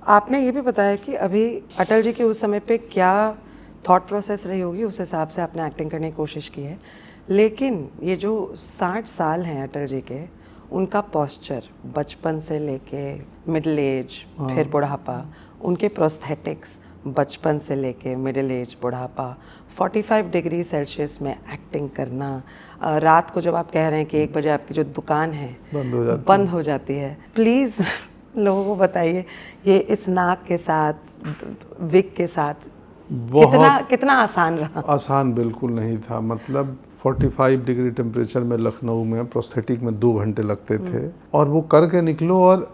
आपने ये भी बताया कि अभी अटल जी के उस समय पे क्या थॉट प्रोसेस रही होगी, उस हिसाब से आपने एक्टिंग करने की कोशिश की है। लेकिन ये जो 60 साल हैं अटल जी के, उनका पोस्चर बचपन से लेके मिडिल एज फिर बुढ़ापा, उनके प्रोस्थेटिक्स बचपन से लेके मिडिल एज बुढ़ापा, 45 डिग्री सेल्सियस में एक्टिंग करना, रात को जब आप कह रहे हैं कि 1 बजे आपकी जो दुकान है बंद हो जाती है, प्लीज़ लोगों को बताइए ये इस नाक के साथ, विग के साथ कितना आसान रहा? आसान बिल्कुल नहीं था। मतलब 45 डिग्री टेम्परेचर में लखनऊ में प्रोस्थेटिक में 2 घंटे लगते थे और वो करके निकलो और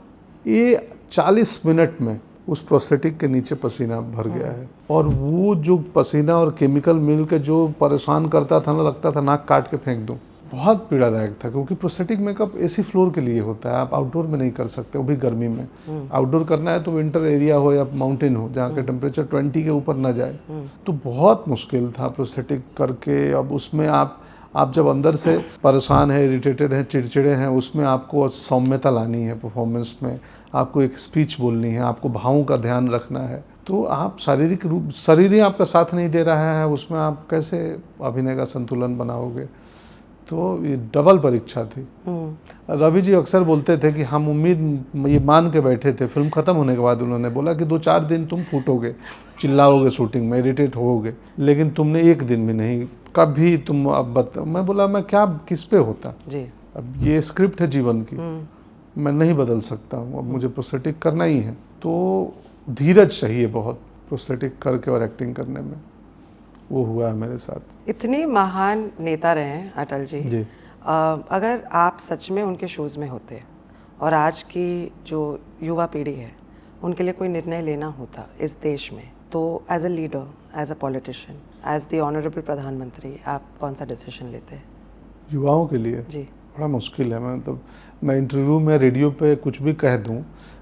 ये 40 मिनट में उस प्रोस्थेटिक के नीचे पसीना भर गया है। और वो जो पसीना और केमिकल मिल के जो परेशान करता था ना, लगता था नाक काट के फेंक दूं। बहुत पीड़ादायक था क्योंकि प्रोस्थेटिक मेकअप एसी फ्लोर के लिए होता है, आप आउटडोर में नहीं कर सकते, वो भी गर्मी में। आउटडोर करना है तो विंटर एरिया हो या माउंटेन हो जहाँ के टेम्परेचर 20 के ऊपर ना जाए। तो बहुत मुश्किल था प्रोस्थेटिक करके। अब उसमें आप जब अंदर से परेशान है, इरिटेटेड हैं, चिड़चिड़े हैं, उसमें आपको सौम्यता लानी है परफॉर्मेंस में, आपको एक स्पीच बोलनी है, आपको भावों का ध्यान रखना है। तो आप शारीरिक रूप, शरीर ही आपका साथ नहीं दे रहा है, उसमें आप कैसे अभिनय का संतुलन बनाओगे। तो ये डबल परीक्षा थी। रवि जी अक्सर बोलते थे कि हम उम्मीद ये मान के बैठे थे, फिल्म खत्म होने के बाद उन्होंने बोला कि 2-4 दिन तुम फूटोगे, चिल्लाओगे शूटिंग में, इरिटेट होगे, लेकिन तुमने 1 दिन भी नहीं, कभी तुम अब मैं बोला मैं क्या किस पे होता जी। अब ये स्क्रिप्ट है जीवन की, मैं नहीं बदल सकता हूँ, अब मुझे प्रोस्थेटिक करना ही है। तो धीरज चाहिए बहुत प्रोस्थेटिक करके और एक्टिंग करने में, वो हुआ है मेरे साथ। इतनी महान नेता रहे हैं अटल जी, जी। अगर आप सच में उनके शूज़ में होते और आज की जो युवा पीढ़ी है उनके लिए कोई निर्णय लेना होता इस देश में, तो as a leader, as a politician, as the honourable प्रधानमंत्री, आप कौन सा डिसीजन लेते हैं? युवाओं के लिए जी बड़ा मुश्किल है। मतलब मैं इंटरव्यू में, रेडियो पे कुछ भी कह दूं,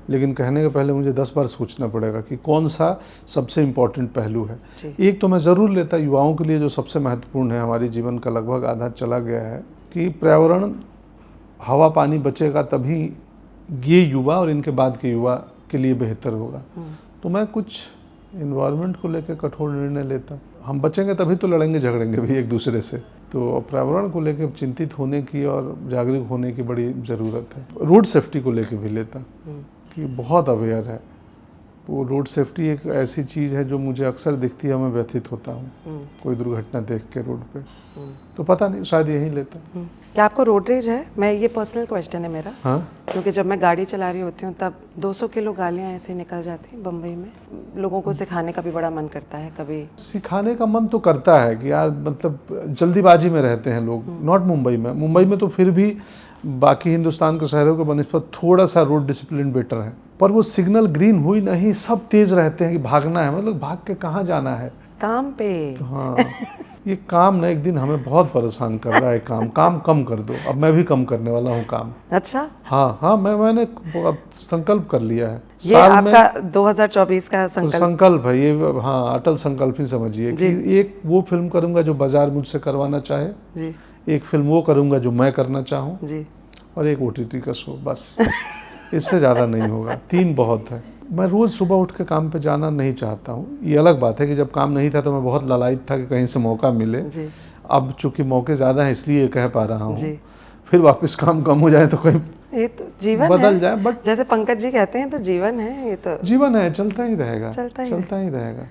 लेकिन कहने के पहले मुझे 10 बार सोचना पड़ेगा कि कौन सा सबसे इम्पोर्टेंट पहलू है। एक तो मैं ज़रूर लेता युवाओं के लिए जो सबसे महत्वपूर्ण है, हमारी जीवन का लगभग आधा चला गया है, कि पर्यावरण, हवा पानी बचेगा तभी ये युवा और इनके बाद के युवा के लिए बेहतर होगा। तो मैं कुछ इन्वायरमेंट को लेकर कठोर निर्णय लेता। हम बचेंगे तभी तो लड़ेंगे झगड़ेंगे भी एक दूसरे से। तो पर्यावरण को लेकर चिंतित होने की और जागरूक होने की बड़ी ज़रूरत है। रोड सेफ्टी को लेकर भी लेता कि बहुत अवेयर है। वो रोड सेफ्टी एक ऐसी चीज़ है जो मुझे अक्सर दिखती है, मैं व्यथित होता हूँ कोई दुर्घटना देख के रोड पे। तो पता नहीं, शायद यही लेता। क्या आपको रोड रेज है? मैं, ये पर्सनल क्वेश्चन है मेरा। हाँ, क्योंकि जब मैं गाड़ी चला रही होती हूँ तब 200 किलो गालियाँ ऐसे निकल जाती हैं बम्बई में। लोगों को सिखाने का भी बड़ा मन करता है, कभी सिखाने का मन तो करता है कि यार, मतलब जल्दीबाजी में रहते हैं लोग। नॉट मुंबई में तो फिर भी बाकी हिंदुस्तान के शहरों के बनिस्बत थोड़ा सा रोड डिसिप्लिन बेटर है, पर वो सिग्नल ग्रीन हुई नहीं, सब तेज रहते हैं कि भागना है। मतलब भाग के कहाँ जाना है, काम पे। तो हाँ, ये काम ना एक दिन हमें बहुत परेशान कर रहा है। काम कम कर दो। अब मैं भी कम करने वाला हूँ काम। अच्छा, हाँ, मैंने अब संकल्प कर लिया है। ये आपका 2024 का संकल्प है ये। हाँ, अटल संकल्प ही समझिए कि एक वो फिल्म करूंगा जो बाजार मुझसे करवाना चाहे जी, एक फिल्म वो करूंगा जो मैं करना चाहूँ जी, और एक OTT का शो, बस। इससे ज़्यादा नहीं होगा। 3 बहुत है। मैं रोज़ सुबह उठ के काम पे जाना नहीं चाहता हूँ। ये अलग बात है कि जब काम नहीं था तो मैं बहुत लालायित था कि कहीं से मौका मिले जी। अब चूंकि मौके ज़्यादा हैं इसलिए कह पा रहा हूँ। फिर वापस काम कम हो जाए तो कहीं ये तो जीवन बदल है। जाए, बट जैसे पंकज जी कहते हैं तो जीवन है, ये तो जीवन है, चलता ही रहेगा।